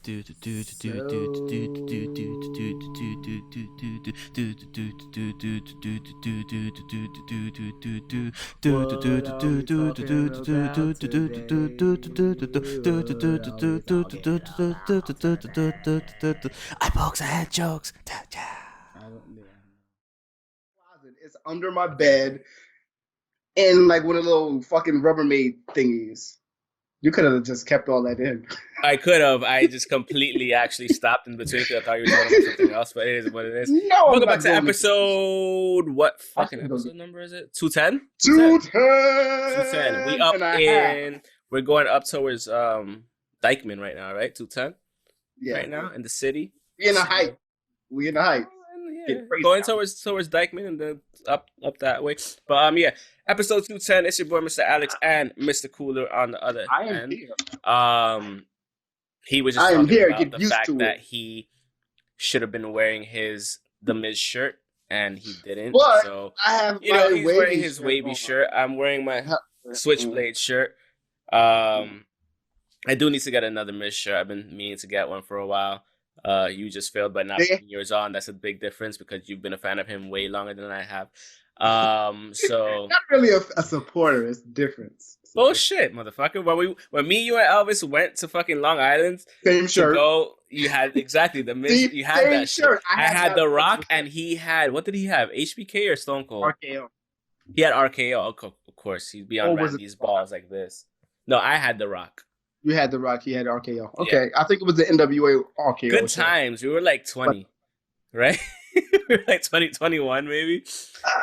I had jokes. It's under my bed in like one of the little fucking Rubbermaid thingies. You could have just kept all that in. I could have. I just completely actually stopped in between because I thought you were talking about something else, but it is what it is. No, welcome back to episode. What fucking episode number is it? 210? 210. We up in. We're going up towards Dykeman right now, right? 210? Yeah. Right now in the city. We in the height. Yeah. Going towards Dykeman and then up that way. But yeah, episode 210. It's your boy Mr. Alex and Mr. Cooler on the other end. Here. He was just talking about the fact that he should have been wearing the Miz shirt and he didn't. But so I have he's wearing his wavy shirt. I'm wearing my Switchblade shirt. I do need to get another Miz shirt. I've been meaning to get one for a while. You just failed by not putting yours on. That's a big difference because you've been a fan of him way longer than I have. So not really a supporter. It's difference. Bullshit, motherfucker. When me, you, and Elvis went to fucking Long Island, same shirt. You had exactly the Miz. You had that shirt. I had The Rock, and he had, what did he have? HBK or Stone Cold? RKO. He had RKO. Of course, he'd be on Randy's balls like this. No, I had The Rock. You had The Rock. He had RKO. Okay, yeah. I think it was the NWA RKO. Good times. We were like 20, right? We were like 21 maybe.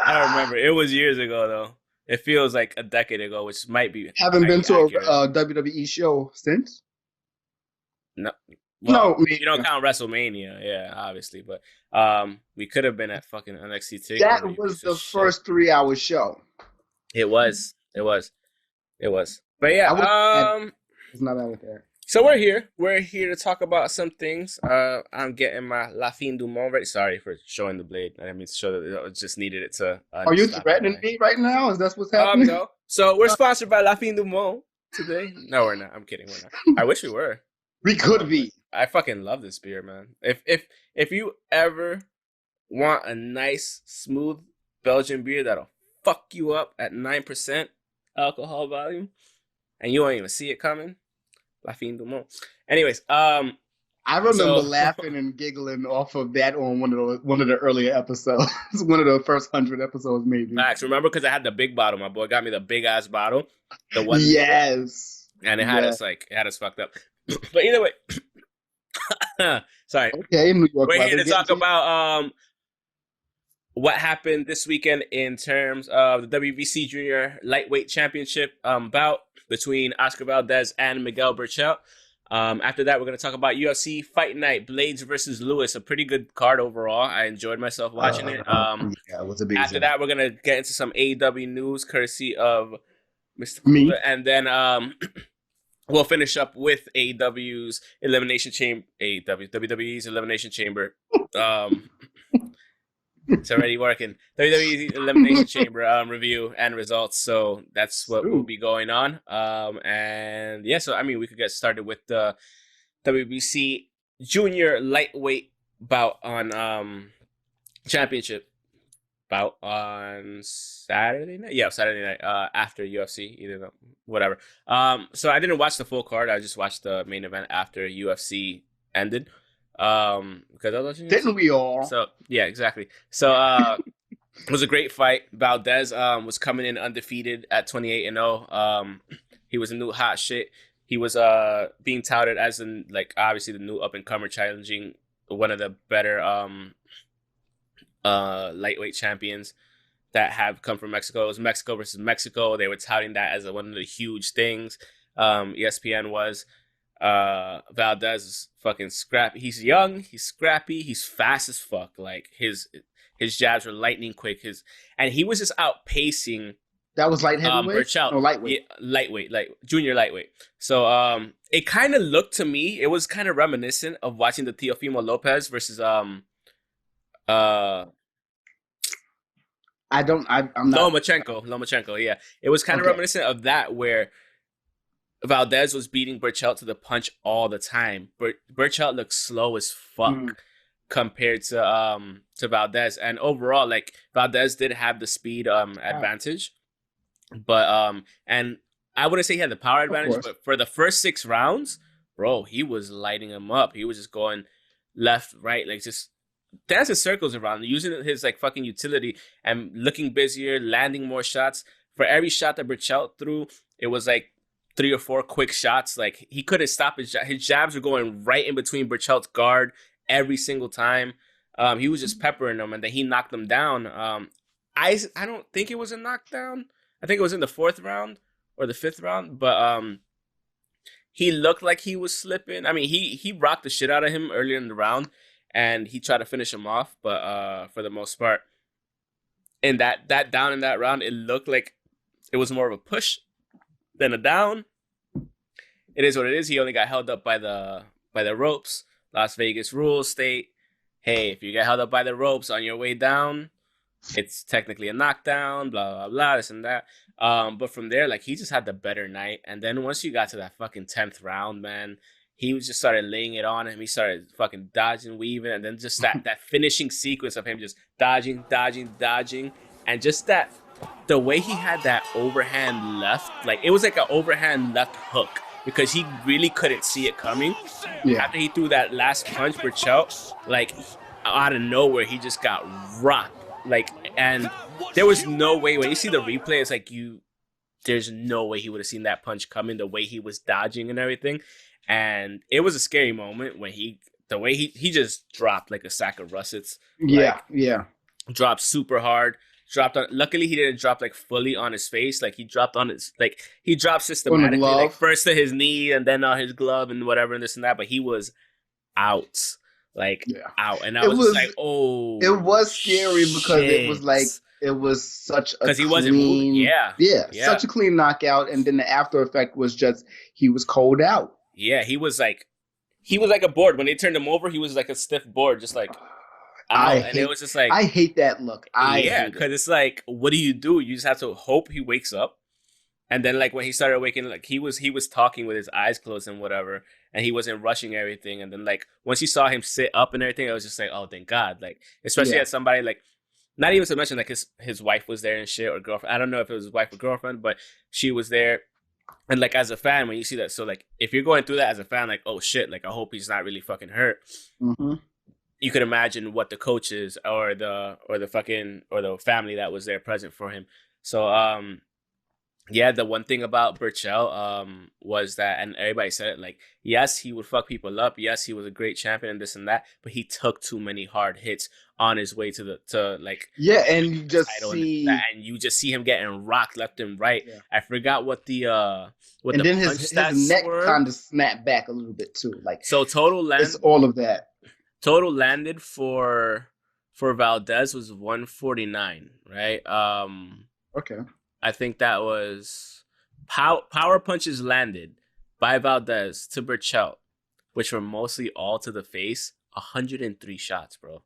I don't remember. It was years ago though. It feels like a decade ago, which might be. Haven't been to a WWE show since. No. Well, no, you don't count WrestleMania, yeah, obviously, but we could have been at fucking NXT too. That was the first 3-hour show. It was. But yeah, it's not out there. So we're here. We're here to talk about some things. I'm getting my Fin Du Monde ready. Sorry for showing the blade. I didn't mean to show that. I just needed it to. Are you threatening me right now? Is that what's happening? No. So we're sponsored by Fin Du Monde today. No, we're not. I'm kidding. We're not. I wish we were. We could be. I fucking love this beer, man. If you ever want a nice, smooth Belgian beer that'll fuck you up at 9% alcohol volume, and you won't even see it coming. Fin Du Monde. Anyways, I remember laughing and giggling off of that on one of the earlier episodes, one of the first 100 episodes, maybe. Max, remember because I had the big bottle. My boy got me the big ass bottle, the one. Yes, and it had us fucked up. But either way, sorry. Okay, New York. We're here to talk about what happened this weekend in terms of the WBC Junior Lightweight Championship bout between Oscar Valdez and Miguel Berchelt. After that, we're going to talk about UFC Fight Night, Blaydes versus Lewis. A pretty good card overall. I enjoyed myself watching it. Yeah, it was amazing. After that, we're going to get into some AEW news, courtesy of Mr. Me. Cooler. And then we'll finish up with AEW's Elimination Chamber. WWE's Elimination Chamber. It's already working. WWE's Elimination Chamber review and results. So that's what will be going on. And yeah, so I mean, we could get started with the WBC Junior Lightweight bout on championship bout on Saturday night. Yeah, Saturday night after UFC, either whatever. So I didn't watch the full card. I just watched the main event after UFC ended. Because I was watching didn't we all? So yeah, exactly. So it was a great fight. Valdez was coming in undefeated at 28-0. He was a new hot shit. He was being touted as obviously the new up and comer, challenging one of the better lightweight champions that have come from Mexico. It was Mexico versus Mexico. They were touting that as one of the huge things. ESPN was. Valdez is fucking scrappy. He's young, he's scrappy, he's fast as fuck. Like his jabs were lightning quick. And he was just outpacing. That was light heavyweight? Berchelt. No, lightweight. Yeah, lightweight, like junior lightweight. So it kind of looked to me, it was kind of reminiscent of watching the Teofimo Lopez versus I'm not Lomachenko, yeah. It was kind of reminiscent of that, where Valdez was beating Berchelt to the punch all the time. Berchelt looked slow as fuck compared to Valdez, and overall, like Valdez did have the speed advantage, but and I wouldn't say he had the power advantage, but for the first 6 rounds, bro, he was lighting him up. He was just going left, right, like just dancing circles around, using his like fucking utility and looking busier, landing more shots. For every shot that Berchelt threw, it was like 3 or 4 quick shots. Like he couldn't stop his jabs were going right in between Berchelt's guard every single time. He was just peppering them, and then he knocked them down. I don't think it was a knockdown. I think it was in the 4th round or the 5th round, but he looked like he was slipping. I mean, he rocked the shit out of him earlier in the round, and he tried to finish him off, but for the most part, in that down in that round, it looked like it was more of a push than a down. It is what it is. He only got held up by the ropes. Las Vegas rules state, hey, if you get held up by the ropes on your way down, it's technically a knockdown, blah, blah, blah, this and that. But from there, like, he just had the better night. And then once you got to that fucking 10th round, man, he was just started laying it on him. He started fucking dodging, weaving, and then just that finishing sequence of him just dodging, and just that, the way he had that overhand left, like, it was like an overhand left hook, because he really couldn't see it coming. Yeah. After he threw that last punch, Berchelt, like, out of nowhere, he just got rocked. Like, and there was no way, when you see the replay, it's like there's no way he would have seen that punch coming, the way he was dodging and everything. And it was a scary moment when the way he just dropped like a sack of russets. Yeah, like, dropped super hard. Luckily, he didn't drop like fully on his face. Like he dropped he dropped systematically, like first to his knee and then on his glove and whatever and this and that. But he was out, out, and I was just like, oh, it was scary because it was like it was such a he wasn't moving. Yeah, such a clean knockout, and then the after effect was just he was cold out. Yeah, he was like a board. When they turned him over, he was like a stiff board, just like. It was just like, I hate that look. Because it's like, what do? You just have to hope he wakes up, and then like when he started waking, like he was talking with his eyes closed and whatever, and he wasn't rushing everything. And then like once you saw him sit up and everything, I was just like, oh, thank God! Like especially as somebody like, not even to mention like his wife was there and shit, or girlfriend. I don't know if it was his wife or girlfriend, but she was there. And like as a fan, when you see that, so like if you're going through that as a fan, like, oh shit, like I hope he's not really fucking hurt. Mm-hmm. You could imagine what the coaches or the family that was there present for him. So the one thing about Berchelt was that, and everybody said it, like, yes, he would fuck people up, yes, he was a great champion and this and that, but he took too many hard hits on his way to and you just see him getting rocked left and right. I forgot what the and then his neck kind of snapped back a little bit too, like, so it's all of that. Total landed for Valdez was 149, right? Okay. I think that was power punches landed by Valdez to Berchelt, which were mostly all to the face. 103 shots, bro.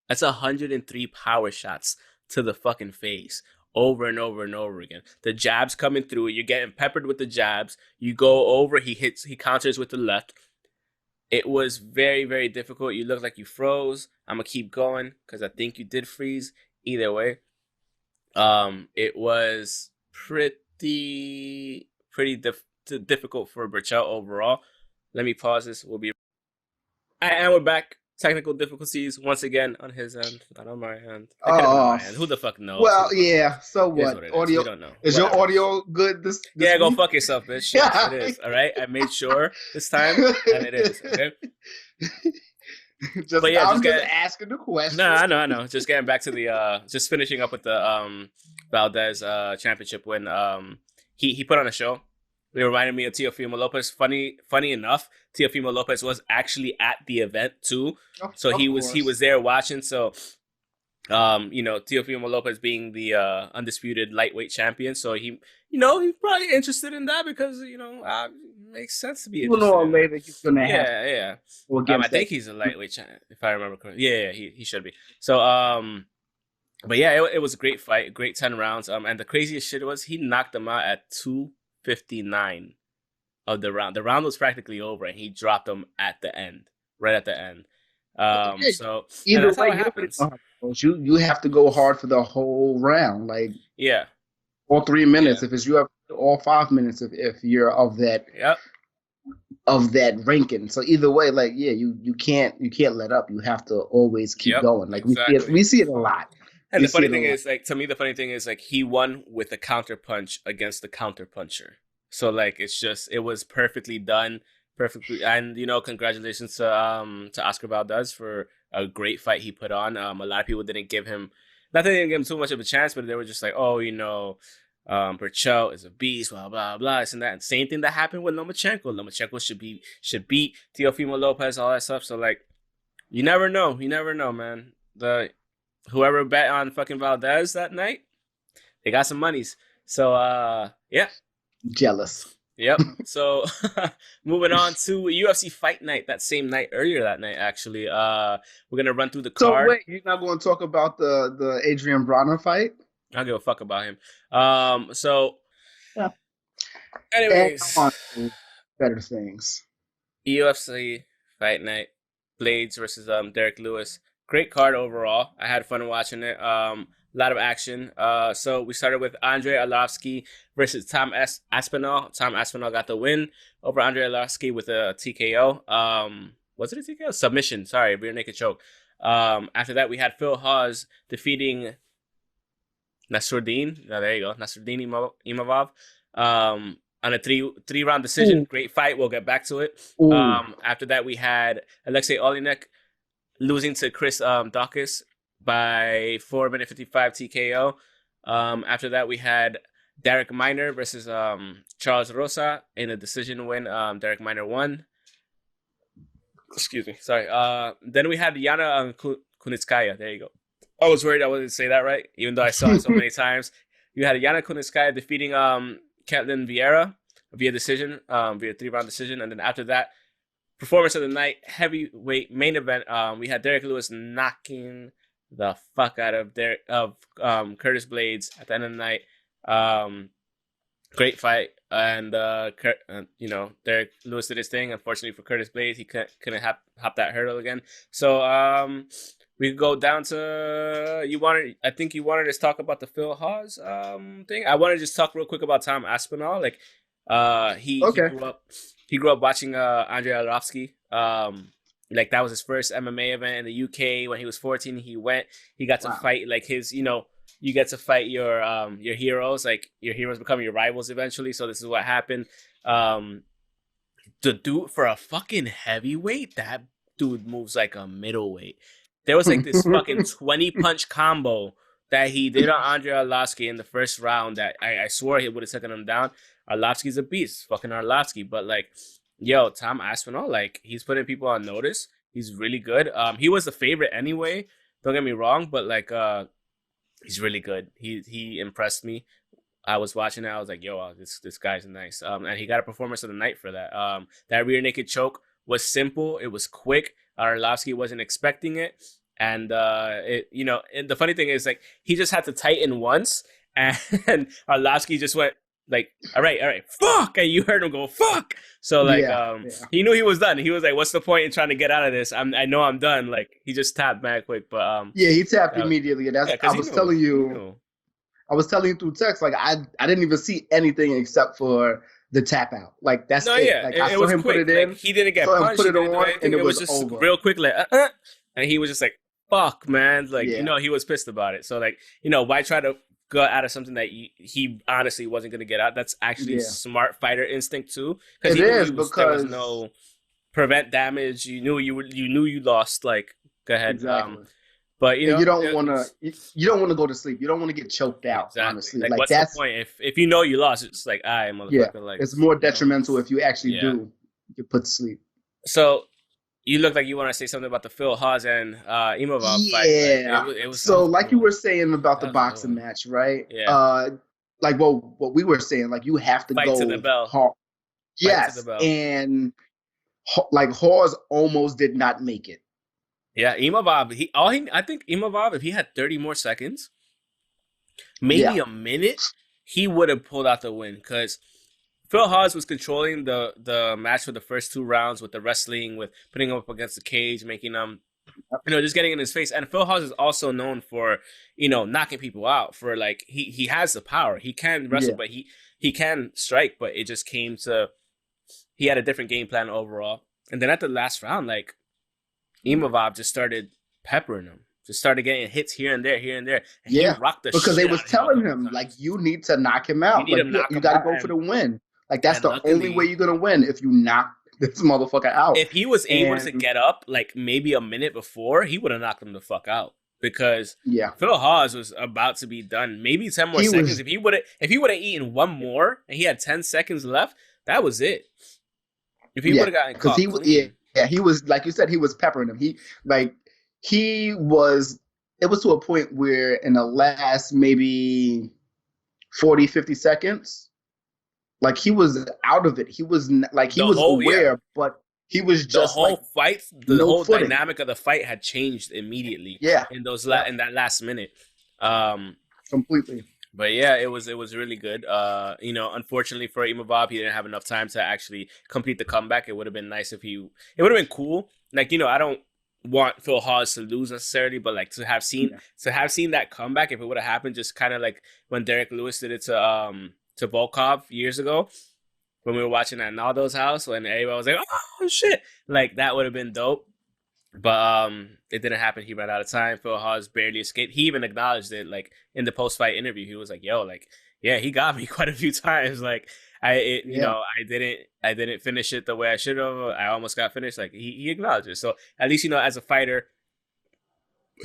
That's 103 power shots to the fucking face, over and over and over again. The jabs coming through, you're getting peppered with the jabs. You go over, he counters with the left. It was very, very difficult. You look like you froze. I'm going to keep going because I think you did freeze. Either way, it was pretty difficult for Berchelt overall. Let me pause this. And we're back. Technical difficulties once again on his end, not on my end. On my end. Who the fuck knows? Well, yeah. So what? Audio? We don't know. Is your audio good? This yeah, week? Go fuck yourself, bitch. It is. All right. I made sure this time, and it is. Okay. I'm just asking the question. No, I know. Just getting back to the just finishing up with the Valdez championship when he put on a show. It reminded me of Teofimo Lopez. Funny enough, Teofimo Lopez was actually at the event too. So he was there watching. So Teofimo Lopez being the undisputed lightweight champion. So he's probably interested in that because makes sense to be interested. Well, no, maybe he's gonna have. Yeah. I think he's a lightweight champion if I remember correctly. Yeah, he should be. So but yeah, it was a great fight, great 10 rounds. And the craziest shit was he knocked him out at 2 59 of the round. The round was practically over, and he dropped him at the end, right at the end. So either that's way, how it happens. You have to go hard for the whole round, like all 3 minutes. If it's you have all 5 minutes, if you're of that ranking. So either way, like you can't let up. You have to always keep going. Like we see it a lot. And the funny thing is, like, to me, the funny thing is, like, he won with a counter punch against the counter puncher. So, like, it was perfectly done, perfectly. And, congratulations to Oscar Valdez for a great fight he put on. A lot of people didn't give him, not that they didn't give him too much of a chance, but they were just like, oh, Berchelt is a beast, blah, blah, blah, this and that. And same thing that happened with Lomachenko. Lomachenko should beat Teofimo Lopez, all that stuff. So, like, you never know. You never know, man. Whoever bet on fucking Valdez that night, they got some monies. So, yeah. Jealous. Yep. So, moving on to UFC Fight Night, that same night, earlier that night, actually. We're going to run through the card. So, wait, you're not going to talk about the Adrian Bronner fight? I don't give a fuck about him. Anyways. Better things. UFC Fight Night, Blaydes versus Derek Lewis. Great card overall. I had fun watching it. A lot of action. So we started with Andrei Arlovski versus Tom Aspinall. Tom Aspinall got the win over Andrei Arlovski with a TKO. Was it a TKO? Submission. Sorry, rear naked choke. After that, we had Phil Haas defeating Nasruddin. There you go. Nasruddin Imabob. On a three round decision. Ooh. Great fight. We'll get back to it. After that, we had Alexei Olynyk losing to Chris Dawkins by 4-minute 55 TKO. After that, we had Derek Minor versus Charles Rosa in a decision win. Derek Minor won. Excuse me. Sorry. Then we had Yana Kunitskaya. There you go. I was worried I wouldn't say that right, even though I saw it so many times. You had Yana Kunitskaya defeating Ketlin Vieira via decision, via 3-round decision. And then after that, performance of the night, heavyweight main event. We had Derek Lewis knocking the fuck out of Curtis Blaydes at the end of the night. Great fight, and Derek Lewis did his thing. Unfortunately for Curtis Blaydes, he couldn't hop that hurdle again. So we could go down to I think you wanted to talk about the Phil Haas thing. I want to just talk real quick about Tom Aspinall. Like he grew up watching Andrei Arlovski. Like that was his first MMA event in the UK when he was 14. He got to fight like his, you get to fight your heroes, like your heroes become your rivals eventually. So this is what happened. The dude, for a fucking heavyweight, that dude moves like a middleweight. There was like this fucking 20 punch combo that he did on Andrei Arlovski in the first round that I swore he would have taken him down. Arlovski's a beast, fucking Arlovski. But like, yo, Tom Aspinall, like he's putting people on notice. He's really good. He was the favorite anyway. Don't get me wrong, but like, he's really good. He impressed me. I was watching it. I was like, yo, this guy's nice. And he got a performance of the night for that. That rear naked choke was simple. It was quick. Arlovski wasn't expecting it. And the funny thing is like he just had to tighten once, and Arlovski just went like, all right, fuck, and you heard him go fuck. So like, he knew he was done. He was like, what's the point in trying to get out of this? I know I'm done. Like he just tapped back quick, but he tapped immediately. And that's I was telling you through text. Like I didn't even see anything except for the tap out. Like that's it. Yeah, like, I saw him quick. Put it in. Like, he didn't get punched. Put it on, and it was just over. Real quick, like, and he was just like, fuck, man. Like, he was pissed about it. So like, why try to go out of something that he honestly wasn't going to get out? That's actually smart fighter instinct too. It is because there was no prevent damage. You knew you lost. Like, go ahead. Exactly. But you don't want to go to sleep. You don't want to get choked out. Exactly. Honestly, like what's the point if you know you lost? It's like, all right, motherfucker. Like it's more detrimental if you actually do get put to sleep. So you look like you want to say something about the Phil Haas and Imabob fight. Yeah. It was so like you were saying about the boxing match, right? Yeah. Like what we were saying, like you have to go to the bell. Hard. Yes, and like Haas almost did not make it. Yeah, Imabob. I think Imabob, if he had 30 more seconds, maybe a minute, he would have pulled out the win. Because Phil Haas was controlling the match for the first 2 rounds with the wrestling, with putting him up against the cage, making him, just getting in his face. And Phil Haas is also known for, knocking people out. For like he has the power. He can wrestle, but he can strike. But it just came to, he had a different game plan overall. And then at the last round, like Imabob just started peppering him. Just started getting hits here and there. And he rocked the because shit they was telling him like, you need to knock him out. You got to go for the win. Like that's the only way you're gonna win, if you knock this motherfucker out. If he was able to get up like maybe a minute before, he would have knocked him the fuck out, because Phil Haas was about to be done. Maybe 10 more seconds. If he would have eaten one more and he had 10 seconds left, that was it. If he would have gotten caught, he was, like you said, he was peppering him. It was to a point where in the last maybe 40, 50 seconds, like he was out of it. He was aware, but he was just the whole fight. The whole dynamic of the fight had changed immediately. Yeah, in that last minute, completely. But yeah, it was really good. Unfortunately for Imabob, he didn't have enough time to actually complete the comeback. It would have been nice if it would have been cool. Like, I don't want Phil Haas to lose necessarily, but like to have seen that comeback, if it would have happened, just kind of like when Derek Lewis did it to Volkov years ago when we were watching at Naldo's house, when everybody was like, oh shit, like that would have been dope. But it didn't happen. He ran out of time. Phil Haas barely escaped. He even acknowledged it, like in the post-fight interview. He was like, yo, like, yeah, he got me quite a few times. Like I didn't finish it the way I should have. I almost got finished. Like he acknowledged it. So at least, as a fighter,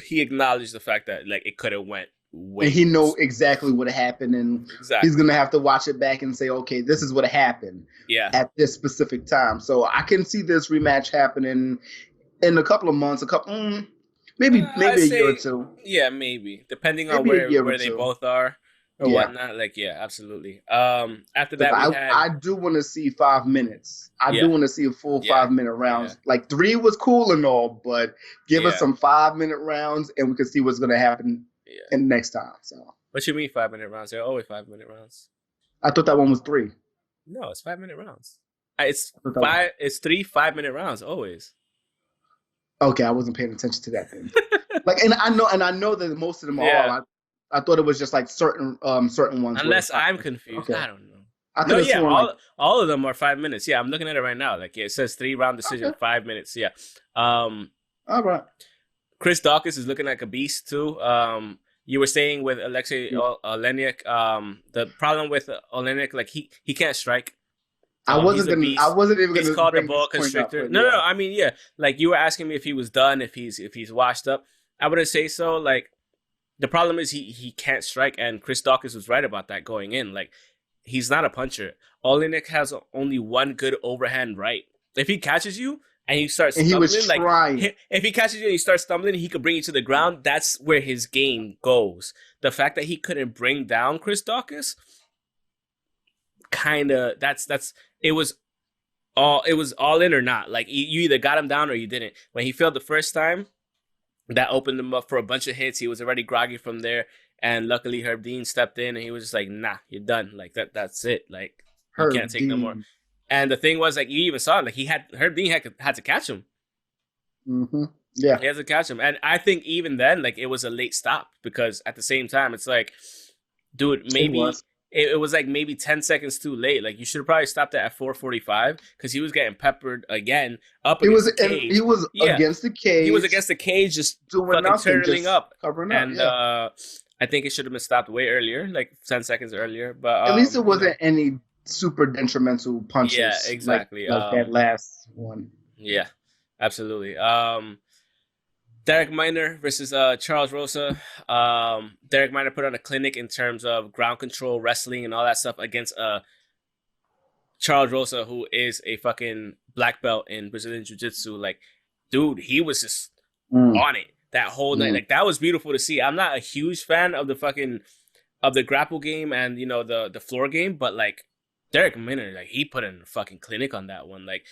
he acknowledged the fact that like it could have went way and he know exactly what happened, and he's gonna have to watch it back and say, okay, this is what happened at this specific time. So I can see this rematch happening in a couple of months, maybe a year or two. Yeah, maybe depending on where they both are or whatnot. Like, yeah, absolutely. After that, I do want to see 5 minutes. I do want to see a full 5-minute rounds. Yeah. Like 3 was cool and all, but give us some 5-minute rounds, and we can see what's gonna happen in the next time. So, what you mean 5-minute rounds? They're always 5-minute rounds. I thought that one was 3. No, it's 5-minute rounds. It's 5. It's 3 5-minute rounds always. Okay, I wasn't paying attention to that thing. And I know that most of them are. I thought it was just like certain ones. Unless I'm confused, I don't know. All of them are 5 minutes. Yeah, I'm looking at it right now. Like, it says 3-round decision, 5 minutes. Yeah. All right. Chris Dawkins is looking like a beast too. You were saying with Alexei Olynyk, the problem with Olynyk, like he can't strike. I wasn't even going to. He's called a boa constrictor. No. I mean, like you were asking me if he was done, if he's washed up. I wouldn't say so. Like the problem is he can't strike, and Chris Dawkins was right about that going in. Like he's not a puncher. Olynyk has only one good overhand right. If he catches you and you start stumbling, if he catches you and you start stumbling, he could bring you to the ground. That's where his game goes. The fact that he couldn't bring down Chris Dawkins, it was all in or not. Like you either got him down or you didn't. When he failed the first time, that opened him up for a bunch of hits. He was already groggy from there, and luckily Herb Dean stepped in and he was just like, "Nah, you're done. Like that's it. Like you can't take no more." And the thing was, like, you even saw it, like Herb Dean had to catch him. Mm-hmm. Yeah, he had to catch him, and I think even then, like, it was a late stop because at the same time, it's like, dude, maybe. It was like maybe 10 seconds too late. Like you should have probably stopped it at 4:45 because he was getting peppered again up against the cage. He was against the cage. He was against the cage, just doing nothing, turtling up. Covering up. And I think it should have been stopped way earlier, like 10 seconds earlier. But at least it wasn't any super detrimental punches. Yeah, exactly. Like that last one. Yeah, absolutely. Derek Minor versus Charles Rosa. Derek Minor put on a clinic in terms of ground control, wrestling, and all that stuff against Charles Rosa, who is a fucking black belt in Brazilian Jiu-Jitsu. Like, dude, he was just on it that whole night. Like, that was beautiful to see. I'm not a huge fan of the grapple game and, the floor game, but, like, Derek Minor, like, he put in a fucking clinic on that one. Like,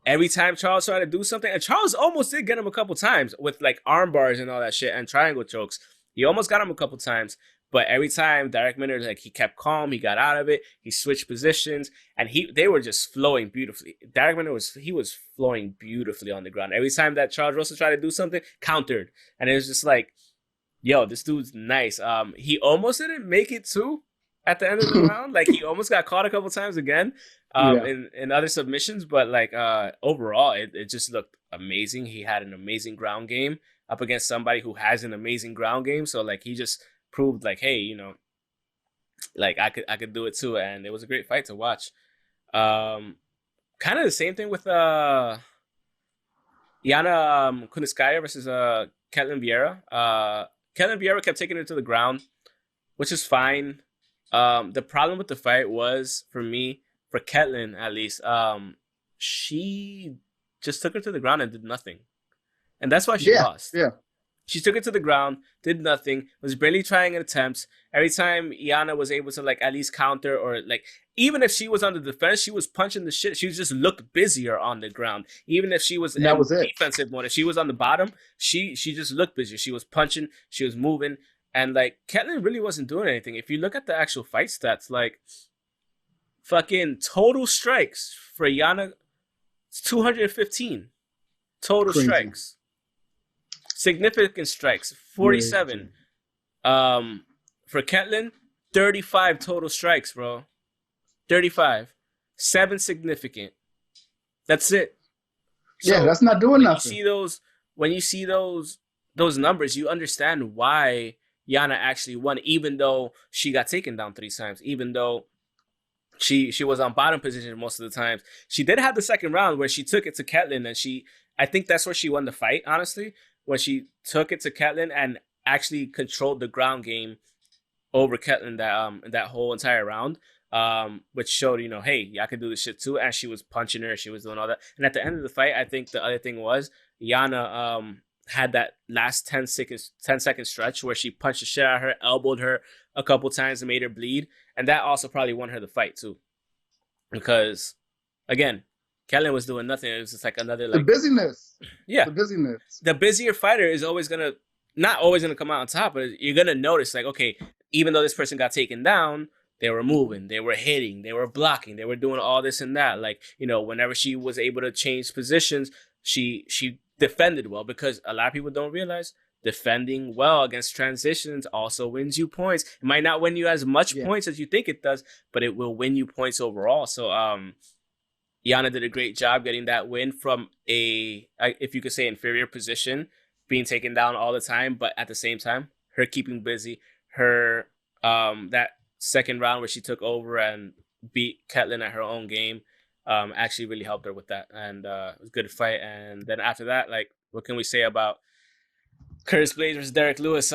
every time Charles tried to do something, and Charles almost did get him a couple times with like arm bars and all that shit and triangle chokes. He almost got him a couple times, But every time Derek Miller, like, he kept calm, he got out of it, he switched positions, and they were just flowing beautifully. Derek Miller was flowing beautifully on the ground. Every time that Charles Russell tried to do something, countered, and it was just like, yo, this dude's nice. He almost didn't make it too at the end of the round. Like, he almost got caught a couple times again in other submissions, but like overall, it just looked amazing. He had an amazing ground game up against somebody who has an amazing ground game. So like, he just proved like, hey, you know, like I could do it too, and it was a great fight to watch. Kind of the same thing with Yana Kunitskaya versus Ketlin Vieira. Ketlin Vieira kept taking her to the ground, which is fine. The problem with the fight was, for me, for Ketlin at least, she just took her to the ground and did nothing, and that's why she lost. Yeah. She took it to the ground, did nothing, was barely trying attempts. Every time Yana was able to, like, at least counter, or, like, even if she was on the defense, she was punching the shit. She just looked busier on the ground. Even if she was in defensive mode, if she was on the bottom, she just looked busier. She was punching, she was moving, and, like, Ketlin really wasn't doing anything. If you look at the actual fight stats, like, fucking total strikes for Yana, it's 215 total strikes. Significant strikes, 47. For Ketlin, 35 total strikes, bro. 35. 7 significant. That's it. So yeah, that's not doing nothing. When you see those numbers, you understand why Yana actually won, even though she got taken down 3 times, even though she was on bottom position most of the times. She did have the second round where she took it to Ketlin, and I think that's where she won the fight, honestly, when she took it to Ketlin and actually controlled the ground game over Ketlin that whole entire round, which showed, you know, hey, I can do this shit too. And she was punching her, she was doing all that. And at the end of the fight, I think the other thing was Yana had that last 10 second stretch where she punched the shit out of her, elbowed her a couple times and made her bleed. And that also probably won her the fight too. Because, again, Ketlin was doing nothing. It was just like another, like, the busyness. Yeah. The busyness. The busier fighter is not always gonna come out on top, but you're gonna notice, like, okay, even though this person got taken down, they were moving, they were hitting, they were blocking, they were doing all this and that. Like, you know, whenever she was able to change positions, she defended well, because a lot of people don't realize defending well against transitions also wins you points. It might not win you as much points as you think it does, but it will win you points overall. So Yana did a great job getting that win from if you could say, inferior position, being taken down all the time, but at the same time, her keeping busy, her that second round where she took over and beat Ketlin at her own game, actually really helped her with that, and it was a good fight. And then after that, like, what can we say about Curtis Blaydes versus Derek Lewis?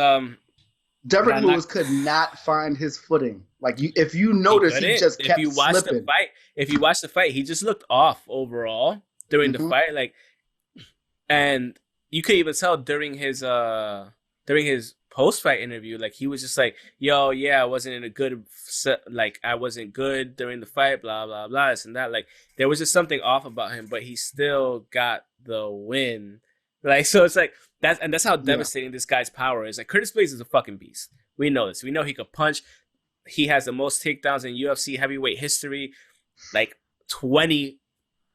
Derek Lewis could not find his footing. Like, if you notice, he just kept slipping. If you watch the fight, he just looked off overall during the fight. Like, and you could even tell during his post-fight interview, like, he was just like, yo, yeah, I wasn't in a good set, like, I wasn't good during the fight, blah, blah, blah, this and that. Like, there was just something off about him, but he still got the win. Like, so it's like, that's how devastating this guy's power is. Like, Curtis Blaydes is a fucking beast. We know this. We know he could punch. He has the most takedowns in UFC heavyweight history. Like, 20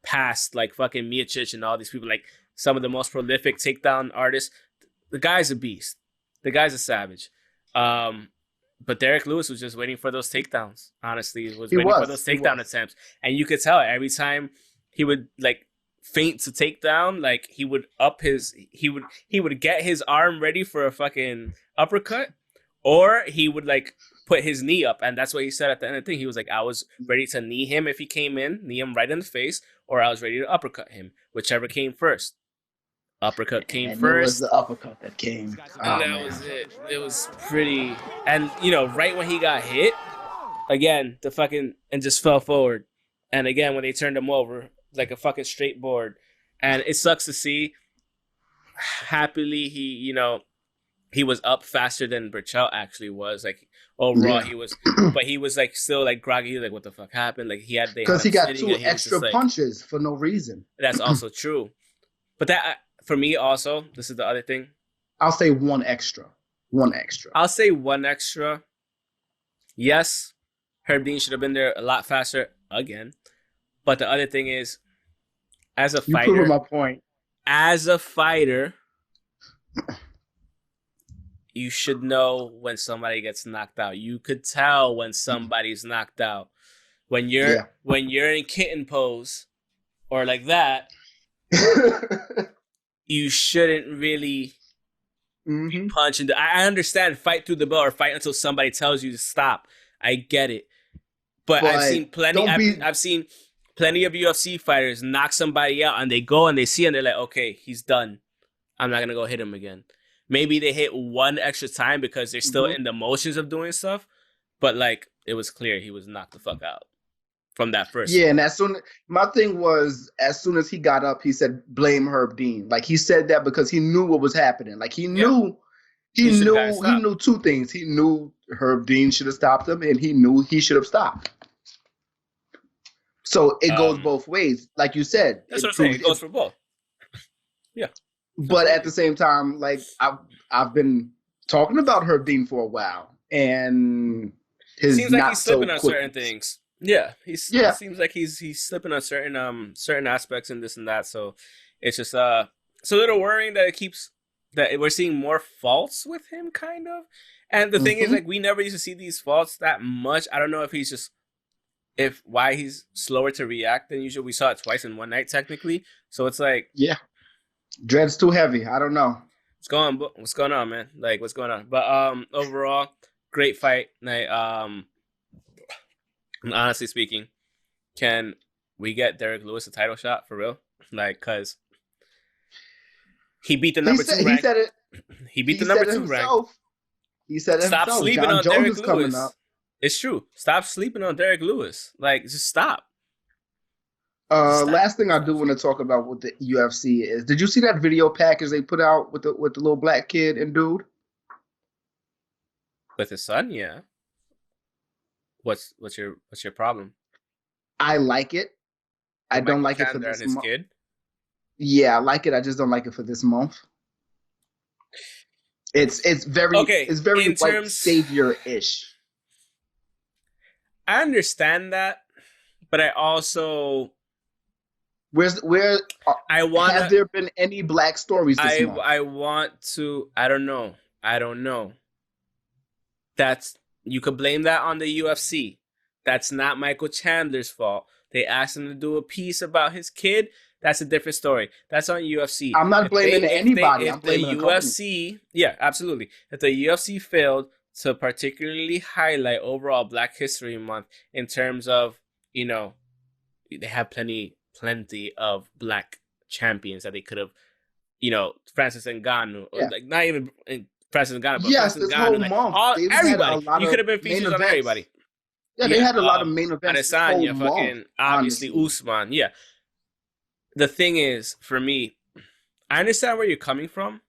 past, like, fucking Miocic and all these people, like, some of the most prolific takedown artists. The guy's a beast. The guy's a savage. But Derek Lewis was just waiting for those takedowns. Honestly, he was waiting for those takedown attempts. And you could tell every time he would, like, feint to take down, like, he would get his arm ready for a fucking uppercut, or he would, like, put his knee up. And that's what he said at the end of the thing. He was like, I was ready to knee him if he came in, knee him right in the face, or I was ready to uppercut him, whichever came first. Uppercut came first. It was the uppercut that came. And that was it. It was pretty. And, you know, right when he got hit, again, and just fell forward. And again, when they turned him over, like a fucking straight board. And it sucks to see. Happily, he was up faster than Berchelt actually was. Like, overall, he was, but he was, like, still, like, groggy. He was like, what the fuck happened? Like, because he got 2 extra punches for no reason. That's also true. But that, for me also, this is the other thing. I'll say one extra. I'll say one extra. Yes, Herb Dean should have been there a lot faster again. But the other thing is, as a You proving fighter, my point. You should know when somebody gets knocked out. You could tell when somebody's knocked out. When you're in kitten pose or like that, you shouldn't really be punching. I understand fight through the bell or fight until somebody tells you to stop. I get it. But I've seen plenty I've seen plenty of UFC fighters knock somebody out and they go and they see and they're like, okay, he's done. I'm not going to go hit him again. Maybe they hit one extra time because they're still in the motions of doing stuff. But, like, it was clear he was knocked the fuck out from that first. Yeah, and my thing was, as soon as he got up, he said, blame Herb Dean. Like, he said that because he knew what was happening. Like, he knew two things. He knew Herb Dean should have stopped him, and he knew he should have stopped. So it goes both ways. Like you said. That's what I'm saying. It goes for both. Yeah. But at the same time, like I've been talking about Herb Dean for a while, and seems like he's slipping on certain things. Yeah, it seems like he's slipping on certain aspects and this and that. So it's just it's a little worrying that that we're seeing more faults with him, kind of. And the thing is, like, we never used to see these faults that much. I don't know if why he's slower to react than usual. We saw it twice in one night, technically. So it's like, dread's too heavy. I don't know. What's going on, man? Like, what's going on? But overall, great fight night. Honestly speaking, can we get Derek Lewis a title shot for real? Like, cause he beat the number 2 rank. He beat the number 2 rank. He said it Stop himself. sleeping John on Jones Derek Lewis. It's true. Stop sleeping on Derek Lewis. Like, just stop. Last thing I do want to talk about with the UFC is, did you see that video package they put out with the little black kid and dude? With his son, yeah. What's your problem? I like it. I don't like it for this month. Kid? Yeah, I like it. I just don't like it for this month. It's very white savior-ish. I understand that, but I also has there been any black stories this month? I don't know. You could blame that on the UFC. That's not Michael Chandler's fault. They asked him to do a piece about his kid. That's a different story. That's on UFC. I'm not blaming anybody. I'm blaming the UFC. Yeah, absolutely. If the UFC failed to particularly highlight overall Black History Month in terms of, they have plenty of black champions that they could have, Francis Ngannou, like not even Francis Ngannou, but Francis Ngannou, whole month. Everybody. You could have been featured on everybody. Yeah, they had a lot of main events. Adesanya, fucking obviously Usman. Yeah. The thing is, for me, I understand where you're coming from,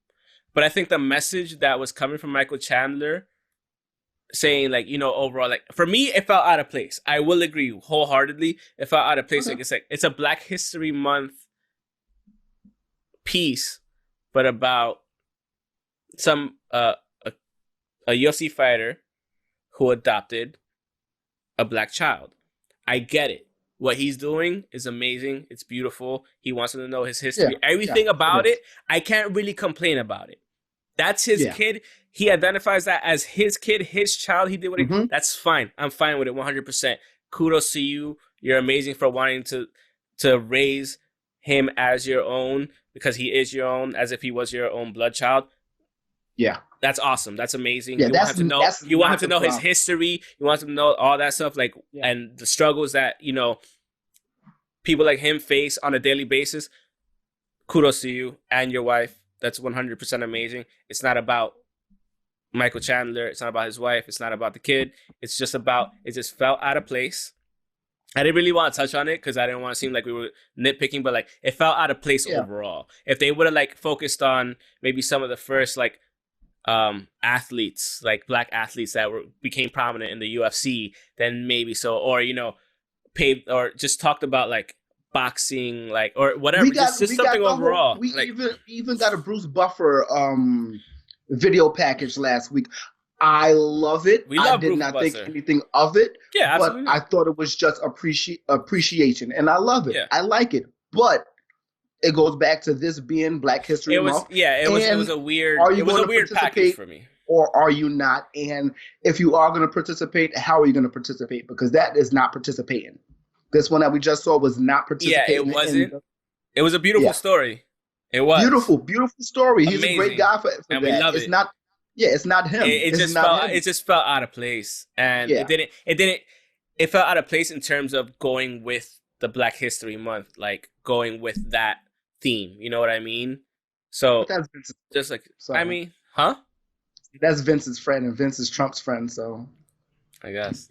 but I think the message that was coming from Michael Chandler saying, like, overall, like, for me, it felt out of place. I will agree wholeheartedly. It felt out of place. Okay. Like, it's a Black History Month piece, but about some a UFC fighter who adopted a black child. I get it. What he's doing is amazing. It's beautiful. He wants them to know his history. Everything about it, I can't really complain about it. That's his kid. He identifies that as his kid, his child. He did what he did. That's fine. I'm fine with it 100%. Kudos to you. You're amazing for wanting to raise him as your own, because he is your own, as if he was your own blood child. Yeah. That's awesome. That's amazing. You want him to know his history. You want him to know all that stuff, like, and the struggles that, people like him face on a daily basis. Kudos to you and your wife. That's 100% amazing. It's not about Michael Chandler. It's not about his wife. It's not about the kid. It just felt out of place. I didn't really want to touch on it because I didn't want to seem like we were nitpicking, but, like, it felt out of place overall. If they would have, like, focused on maybe some of the first, like, athletes, like black athletes that became prominent in the UFC, then maybe so, or paved, or just talked about, like, boxing, like, or whatever, just something overall. We even got a Bruce Buffer video package last week. I love it. We I love did Roof not think Buster. anything of it. Yeah, but absolutely. I thought it was just appreciation, and I love it. Yeah. I like it. But it goes back to this being Black History Month. It was a weird package participate for me. or are you not? And if you are going to participate, how are you going to participate? Because that is not participating. This one that we just saw was not participating. Yeah, it wasn't. It was a beautiful story. It was beautiful story. He's amazing. A great guy for and that. We love it's it. not. Yeah, it's not him. It just felt out of place, and it didn't. It felt out of place in terms of going with the Black History Month, like going with that theme. You know what I mean? So that's Vince's, just like so. I mean, huh? That's Vince's friend, and Vince is Trump's friend. So I guess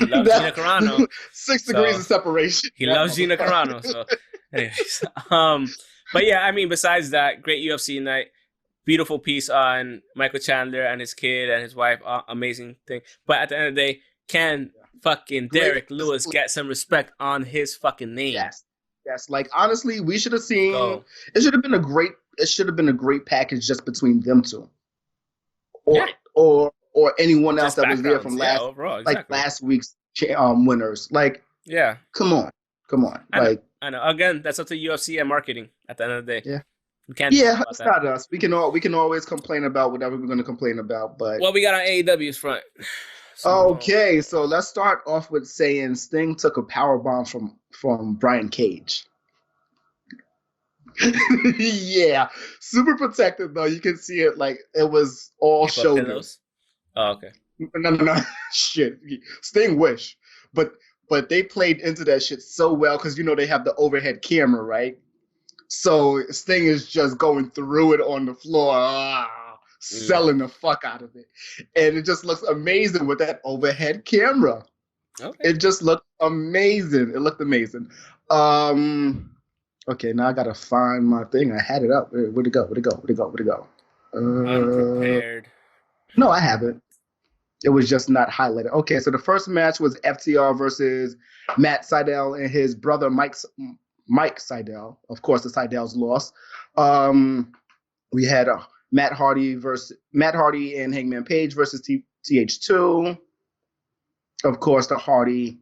he loves Gina Carano. 6 degrees of separation. He loves Gina Carano. So, anyways, but yeah, I mean, besides that, great UFC night. Beautiful piece on Michael Chandler and his kid and his wife. Amazing thing. But at the end of the day, can fucking Derek Lewis get some respect on his fucking name? Yes. Like honestly, we should have seen. It should have been a great package just between them two, or anyone else that was there from last overall, like last week's winners. Like come on. I know. Again, that's up to UFC and marketing. At the end of the day, we can't. It's not us. We can always complain about whatever we're going to complain about. But what we got on AEW's front. Okay, so let's start off with saying Sting took a power bomb from Brian Cage. Yeah, super protected though. You can see it like it was all shoulders. Oh, okay. No. Shit. Sting wish, but they played into that shit so well because they have the overhead camera, right? So Sting is just going through it on the floor, selling the fuck out of it. And it just looks amazing with that overhead camera. Okay. It just looked amazing. It looked amazing. Okay, now I gotta find my thing. I had it up. Where'd it go? Unprepared. No, I haven't. It was just not highlighted. Okay, so the first match was FTR versus Matt Sydal and his brother Mike Sydal. Of course, the Sydals lost. We had Matt Hardy and Hangman Page versus TH2. Of course, the Hardy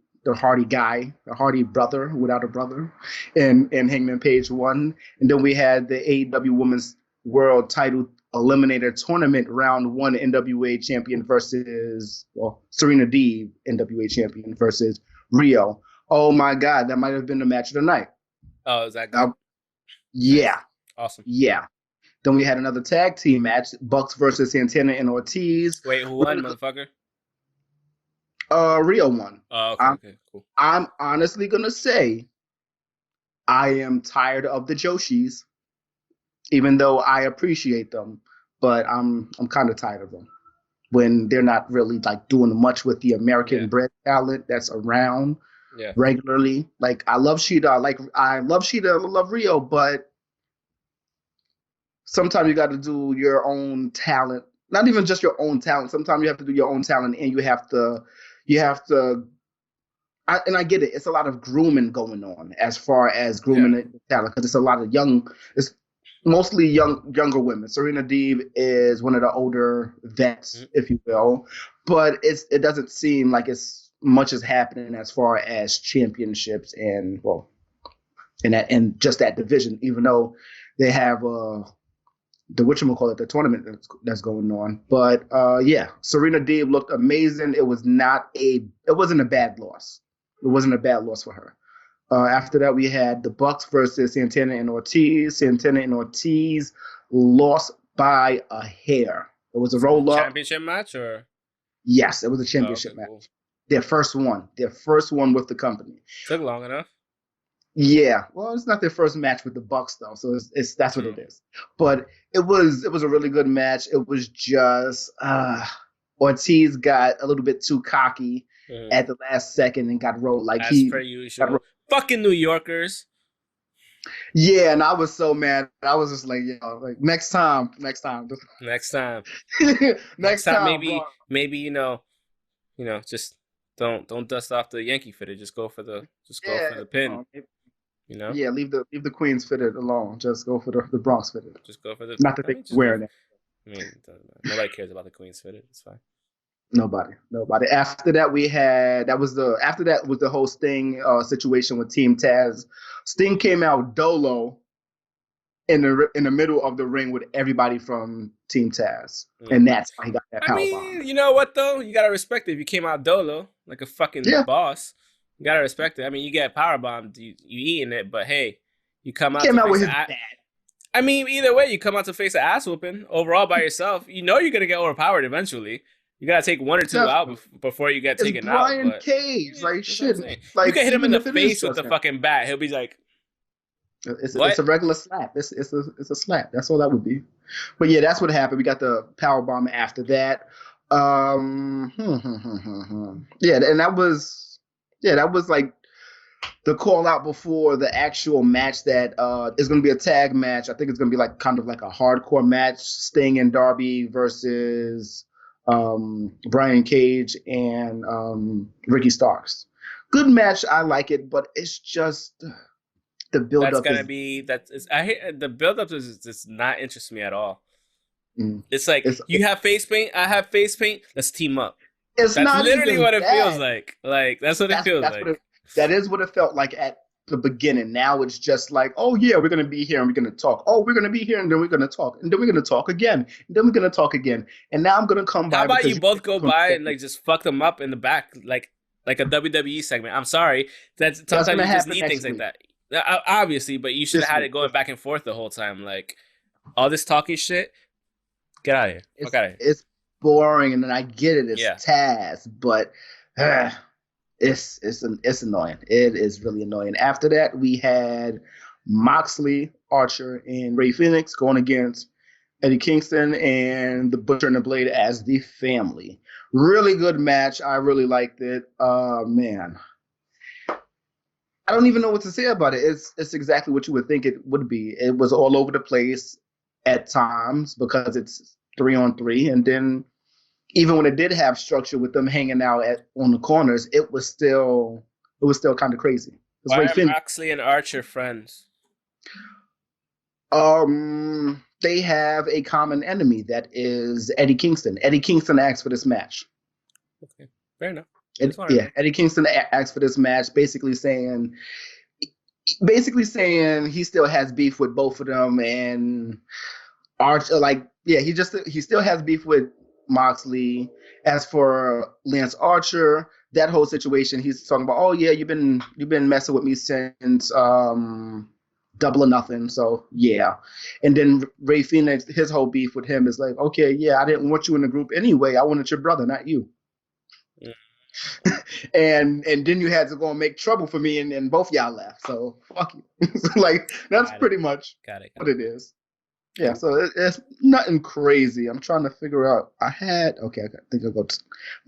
guy, the Hardy brother without a brother, and Hangman Page won. And then we had the AEW Women's World Title Eliminator Tournament Round 1 NWA Champion versus Serena Deeb NWA Champion versus Rio. Oh my God, that might have been the match of the night. Oh, is that good? Yeah. Awesome. Yeah. Then we had another tag team match, Bucks versus Santana and Ortiz. Wait, who won, motherfucker? Rio won. Oh, okay, cool. I'm honestly gonna say I am tired of the Joshis, even though I appreciate them, but I'm kind of tired of them when they're not really like doing much with the American bred talent that's around regularly. Like I love Shida, I love Rio, but sometimes you got to do your own talent. Not even just your own talent. Sometimes you have to do your own talent, and you have to. And I get it. It's a lot of grooming going on as far as grooming the talent because it's a lot of it's mostly younger women. Serena Deeb is one of the older vets, if you will, but it doesn't seem like it's much is happening as far as championships and and just that division. Even though they have the tournament that's going on. But Serena Deeb looked amazing. It wasn't a bad loss. It wasn't a bad loss for her. After that, we had the Bucks versus Santana and Ortiz. Santana and Ortiz lost by a hair. It was a roll-up. Championship match, or? Yes, it was a championship match. Cool. Their first one with the company. Took long enough. Yeah, well, it's not their first match with the Bucks though, so that's what it is. But it was a really good match. It was just Ortiz got a little bit too cocky at the last second and got rolled like as per usual. Fucking New Yorkers. Yeah, and I was so mad. I was just like, next time. Next time, maybe just don't dust off the Yankee fitted. Just go for the pin. Yeah, leave the Queens fitted alone. Just go for the Bronx fitted. Just go for the. Not that they're wearing it. I mean, nobody cares about the Queens fitted. It's fine. Nobody. After that, after that was the whole Sting situation with Team Taz. Sting came out dolo in the middle of the ring with everybody from Team Taz, and that's how he got that power bomb. You know what though? You gotta respect it. If you came out dolo like a fucking boss, you gotta respect it. I mean, you get power bombed, you eating it, but hey, you come out. With his dad. I mean, either way, you come out to face an ass whooping overall by yourself. You know you're gonna get overpowered eventually. You gotta take one or two out before you get taken out. Brian Cage, like shit. Like, you can hit him in the face with the fucking bat. He'll be like, it's a regular slap. It's a slap. That's all that would be. But yeah, that's what happened. We got the power bomb after that. Yeah, and that was like the call out before the actual match that is going to be a tag match. I think it's going to be like kind of like a hardcore match. Sting and Darby versus Brian Cage and Ricky Starks. Good match. I like it, but it's just the build up. I hate the build up does not interest me at all. It's like you have face paint, I have face paint. Let's team up. That's not literally what it feels like. Like that's what it feels like. That is what it felt like at the beginning. Now it's just like, oh yeah, we're gonna be here and we're gonna talk. Oh, we're gonna be here and then we're gonna talk and then we're gonna talk again and then we're gonna talk again. And now I'm gonna come by. How about you both go by and like just fuck them up in the back like a WWE segment? I'm sorry, sometimes you just need things like that. Obviously, but you should have had it going back and forth the whole time. Like all this talking shit. Get out of here. Fuck out of here. It's boring, and then I get it. It's Taz, but it's annoying. It is really annoying. After that, we had Moxley, Archer, and Rey Fenix going against Eddie Kingston and the Butcher and the Blade as the family. Really good match. I really liked it. Man. I don't even know what to say about it. It's exactly what you would think it would be. It was all over the place at times because it's 3-on-3, and then even when it did have structure with them hanging out on the corners, it was still kind of crazy. Why are Moxley and Archer friends? They have a common enemy that is Eddie Kingston. Eddie Kingston asked for this match. Okay, fair enough. Eddie Kingston asked for this match, basically saying he still has beef with both of them, and Archer, he still has beef with Moxley. As for Lance Archer, that whole situation, he's talking about, oh yeah, you've been messing with me since Double or Nothing, so yeah. And then Rey Fenix, his whole beef with him is like, okay, yeah, I didn't want you in the group anyway. I wanted your brother, not you. and then you had to go and make trouble for me, and both y'all left. So fuck you. So, like that's pretty much what it is. Yeah, so it's nothing crazy. I'm trying to figure out. I think I'll go to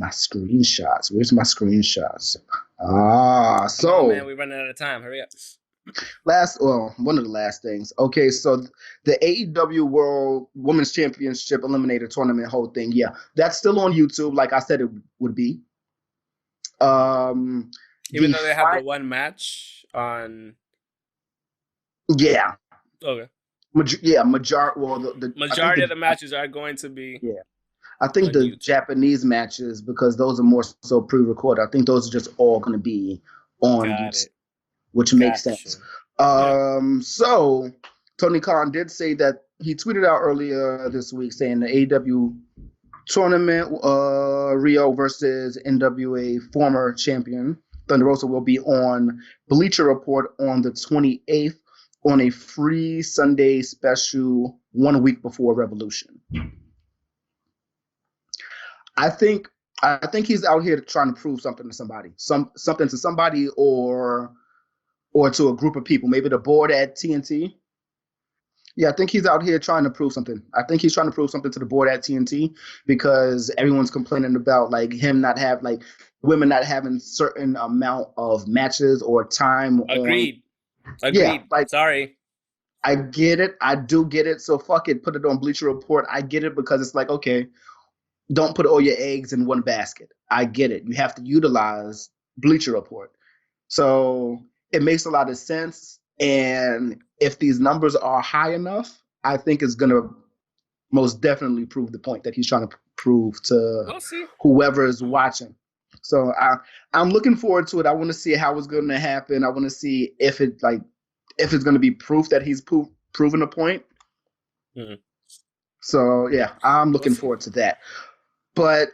my screenshots. Where's my screenshots? So man, we're running out of time. Hurry up. One of the last things. Okay, so the AEW World Women's Championship Eliminator Tournament whole thing. Yeah, that's still on YouTube, like I said it would be. Even though they have the one match on. Yeah. Okay. The majority of the matches are going to be. Yeah, I think the YouTube. Japanese matches, because those are more so pre-recorded. I think those are just all going to be on YouTube, which makes sense. So Tony Khan did say that he tweeted out earlier this week saying the AEW tournament, Rio versus NWA former champion Thunder Rosa will be on Bleacher Report on the 28th. On a free Sunday special 1 week before Revolution. I think he's out here trying to prove something to somebody, something to somebody, or to a group of people, maybe the board at TNT. Yeah, I think he's out here trying to prove something. I think he's trying to prove something to the board at TNT because everyone's complaining about like him not have like women not having certain amount of matches or time. Agreed. Yeah, like, sorry. I get it. I do get it. So fuck it. Put it on Bleacher Report. I get it because it's like, okay, don't put all your eggs in one basket. I get it. You have to utilize Bleacher Report. So it makes a lot of sense. And if these numbers are high enough, I think it's going to most definitely prove the point that he's trying to prove to We'll see. whoever is watching. So I'm looking forward to it. I want to see how it's going to happen. I want to see if it's going to be proof that he's proven a point. Mm-hmm. So yeah, I'm looking forward to that. But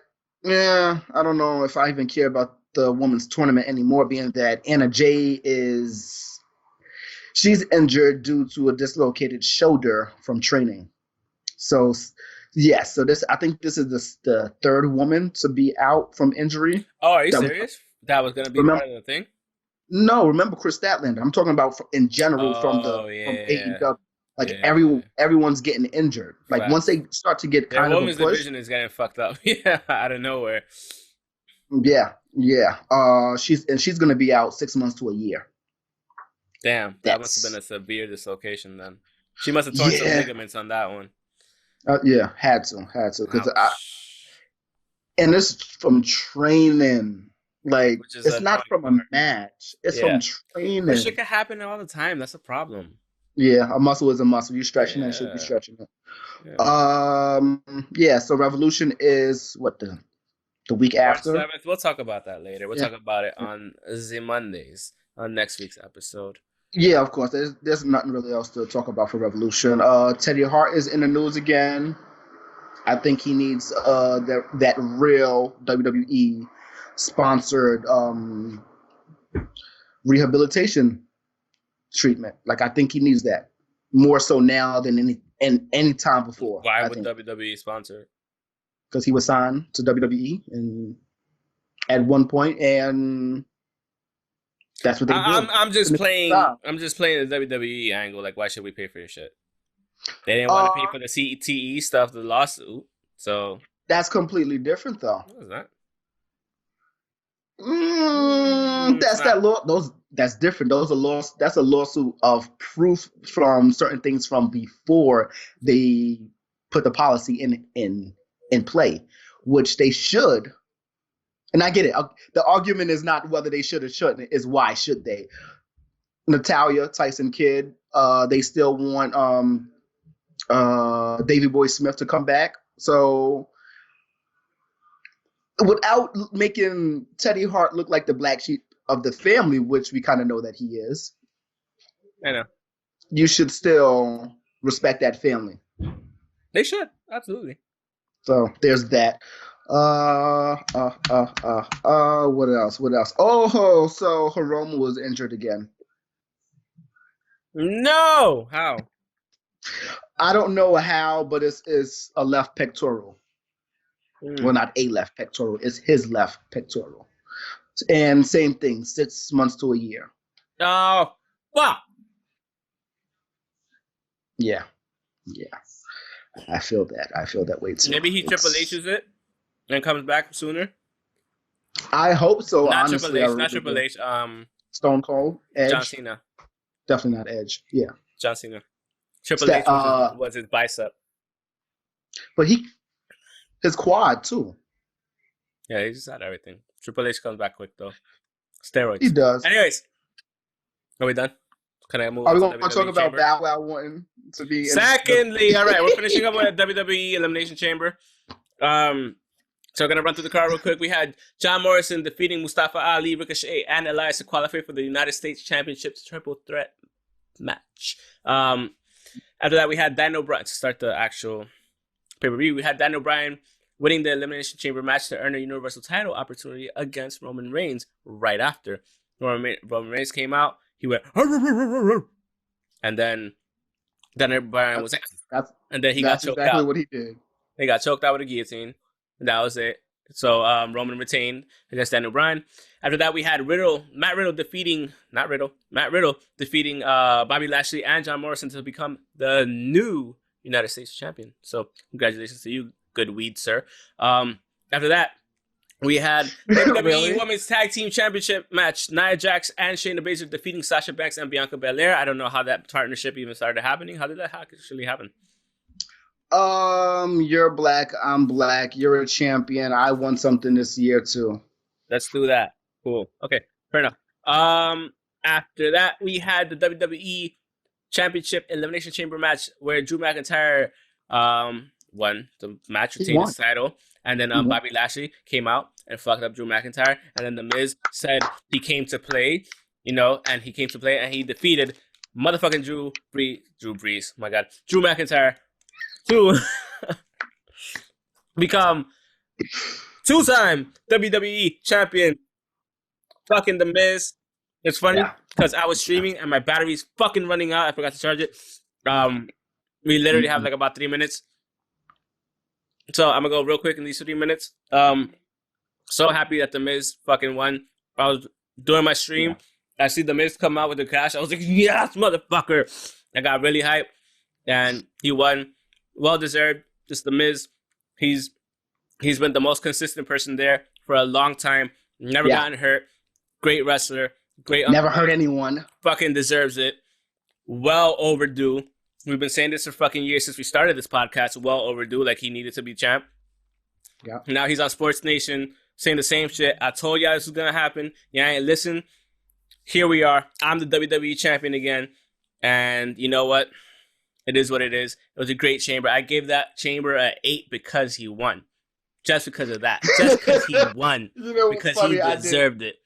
yeah, I don't know if I even care about the women's tournament anymore, being that Anna Jay she's injured due to a dislocated shoulder from training. So yes, so I think this is the third woman to be out from injury. Oh, are you serious? That was going to be part of the thing? No, remember Chris Statlander. I'm talking about in general from AEW. Everyone's getting injured. Like once they start to get kind of a push, women's division is getting fucked up. Yeah, out of nowhere. Yeah. She's going to be out 6 months to a year. Damn, that must have been a severe dislocation then. She must have torn some ligaments on that one. Yeah, had to, because and this from training. Like it's not from a match; it's from training. But shit can happen all the time. That's a problem. Yeah, a muscle is a muscle. You stretching it, should be stretching it. Yeah. So Revolution is what the week after. March 7th. We'll talk about that later. We'll talk about it on the Mondays on next week's episode. Yeah, of course. There's nothing really else to talk about for Revolution. Teddy Hart is in the news again. I think he needs that real WWE sponsored rehabilitation treatment. Like I think he needs that more so now than any time before. Why would WWE sponsor? Because he was signed to WWE and at one point, and that's what they do. I'm just playing the WWE angle. Like, why should we pay for your shit? They didn't want to pay for the CTE stuff, the lawsuit. So that's completely different, though. What is that? That's different. That's a lawsuit of proof from certain things from before they put the policy in play, which they should. And I get it. The argument is not whether they should or shouldn't, is why should they. Natalya, Tyson Kidd, they still want Davey Boy Smith to come back. So without making Teddy Hart look like the black sheep of the family, which we kind of know that he is, I know, you should still respect that family. They should, absolutely. So there's that. What else? Oh, so Hiromu was injured again. No, how? I don't know how, but it's a left pectoral. Well, not a left pectoral. It's his left pectoral. And same thing, 6 months to a year. Oh, wow. Yeah. I feel that way too. Maybe he Triple H's it and comes back sooner. I hope so. Not honestly, Triple H. Stone Cold, Edge. John Cena. Definitely not Edge. Yeah. John Cena. Triple H was his bicep. But his quad too. Yeah, he just had everything. Triple H comes back quick though. Steroids. He does. Anyways, are we done? Can I move? Are we going to talk about Bow Wow wanting to be? Secondly, all right, we're finishing up with WWE Elimination Chamber. So we're gonna run through the card real quick. We had John Morrison defeating Mustafa Ali, Ricochet, and Elias to qualify for the United States Championship triple threat match. After that, we had Daniel Bryan to start the actual pay-per-view. We had Daniel Bryan winning the Elimination Chamber match to earn a Universal title opportunity against Roman Reigns right after. Roman Reigns came out. He went, and then Daniel Bryan was, and then he got choked out. That's exactly what he did. He got choked out with a guillotine. And that was it. So Roman retained against Daniel Bryan. After that, we had Matt Riddle defeating Bobby Lashley and John Morrison to become the new United States champion. So congratulations to you, good weed, sir. After that, we had WWE Women's Tag Team Championship match. Nia Jax and Shayna Baszler defeating Sasha Banks and Bianca Belair. I don't know how that partnership even started happening. How did that actually happen? You're black, I'm black, you're a champion, I won something this year too. Let's do that. Cool. Okay, fair enough. After that, we had the WWE Championship Elimination Chamber match where Drew McIntyre won the match, retained his title. And then Bobby Lashley came out and fucked up Drew McIntyre. And then The Miz said he came to play, and he came to play and he defeated motherfucking Drew Brees, my God, Drew McIntyre to become 2-time WWE champion. Fucking The Miz. It's funny because I was streaming and my battery's fucking running out. I forgot to charge it. We literally have like about 3 minutes. So I'm gonna go real quick in these 3 minutes. So happy that The Miz fucking won. I was doing my stream. I see The Miz come out with the cash. I was like, yes, motherfucker. I got really hyped. And he won. Well deserved. Just The Miz. He's been the most consistent person there for a long time. Never gotten hurt. Great wrestler. Great. Never hurt anyone. Fucking deserves it. Well overdue. We've been saying this for fucking years since we started this podcast. Well overdue. Like he needed to be champ. Yeah. Now he's on Sports Nation saying the same shit. I told y'all this was gonna happen. Y'all ain't listen. Here we are. I'm the WWE champion again. And you know what? It is what it is. It was a great chamber. I gave that chamber an 8 because he won. Just because of that. Just because he won. Because funny? He deserved it.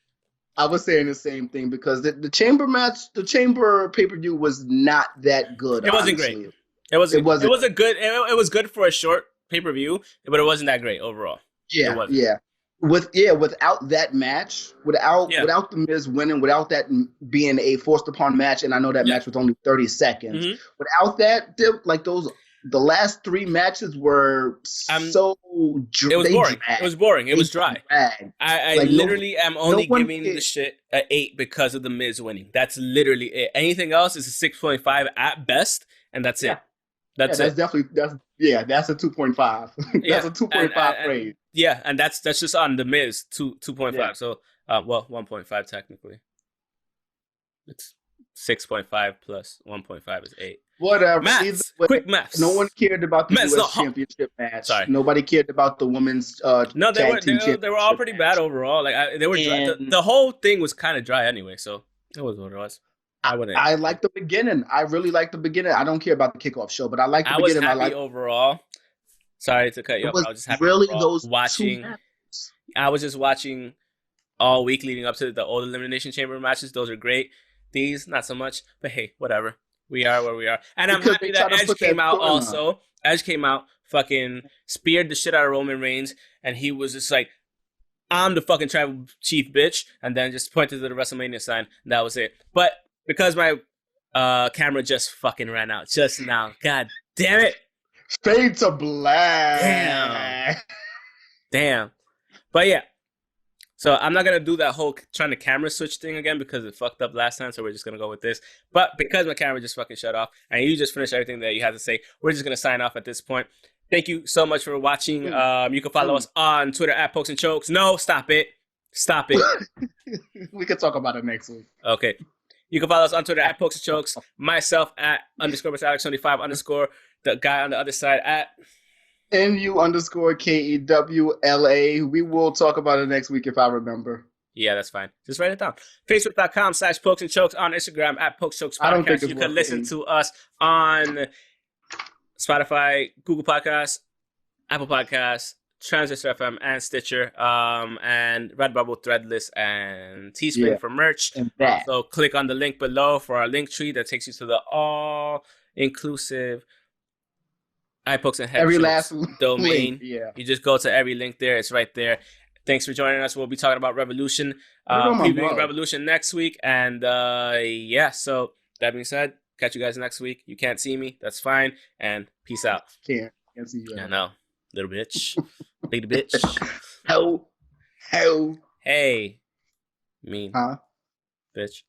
I was saying the same thing because the chamber match, the chamber pay-per-view was not that good. It wasn't great. It was good for a short pay-per-view, but it wasn't that great overall. Yeah. Without that match, without The Miz winning, without that being a forced upon match, and I know that match was only 30 seconds. Mm-hmm. Without that, the last 3 matches were so it was boring. It was boring. It was dry. I literally am only giving the shit an 8 because of The Miz winning. That's literally it. Anything else is a 6.5 at best, and that's it. That's a 2.5. That's a 2.5 grade. Yeah, and that's just on The Miz 2.5. Yeah. So 1.5 technically. It's 6.5 plus 1.5 is 8. Whatever. Maths. Quick maths. No one cared about the US Championship match. Sorry. Nobody cared about the women's No, they were all pretty bad overall. Like they were dry. The whole thing was kind of dry anyway, so it was what it was. I like the beginning. I really like the beginning. I don't care about the kickoff show, but I like the beginning. I was happy overall. Sorry to cut you off. I was just happy really overall. Those watching. I was just watching all week leading up to the old Elimination Chamber matches. Those are great. These, not so much. But hey, whatever. We are where we are. And I'm happy that Edge came out also. Edge came out, fucking speared the shit out of Roman Reigns, and he was just like, I'm the fucking tribal chief, bitch. And then just pointed to the WrestleMania sign. And that was it. But because my camera just fucking ran out just now. God damn it. Fade to black. Damn. But yeah. So I'm not going to do that whole trying to camera switch thing again because it fucked up last time. So we're just going to go with this. But because my camera just fucking shut off and you just finished everything that you had to say, we're just going to sign off at this point. Thank you so much for watching. You can follow us on Twitter at Pokes and Chokes. No, stop it. Stop it. We can talk about it next week. Okay. You can follow us on Twitter at Pokes and Chokes. Myself at _Alex75_ the guy on the other side at NU_KEWLA. We will talk about it next week if I remember. Yeah, that's fine. Just write it down. Facebook.com/Pokes and Chokes. On Instagram at Pokes Chokes Podcast. I don't think you can listen to us on Spotify, Google Podcasts, Apple Podcasts, Transistor FM, and Stitcher, and Redbubble, Threadless, and Teespring for merch. So click on the link below for our link tree that takes you to the all-inclusive iPokes and Head every last domain. Link, yeah. You just go to every link there. It's right there. Thanks for joining us. We'll be talking about Revolution. Previewing Revolution next week. And so that being said, catch you guys next week. You can't see me. That's fine. And peace out. Can't see you. I know. Little bitch. Little bitch. How? Hey. Mean. Huh? Bitch.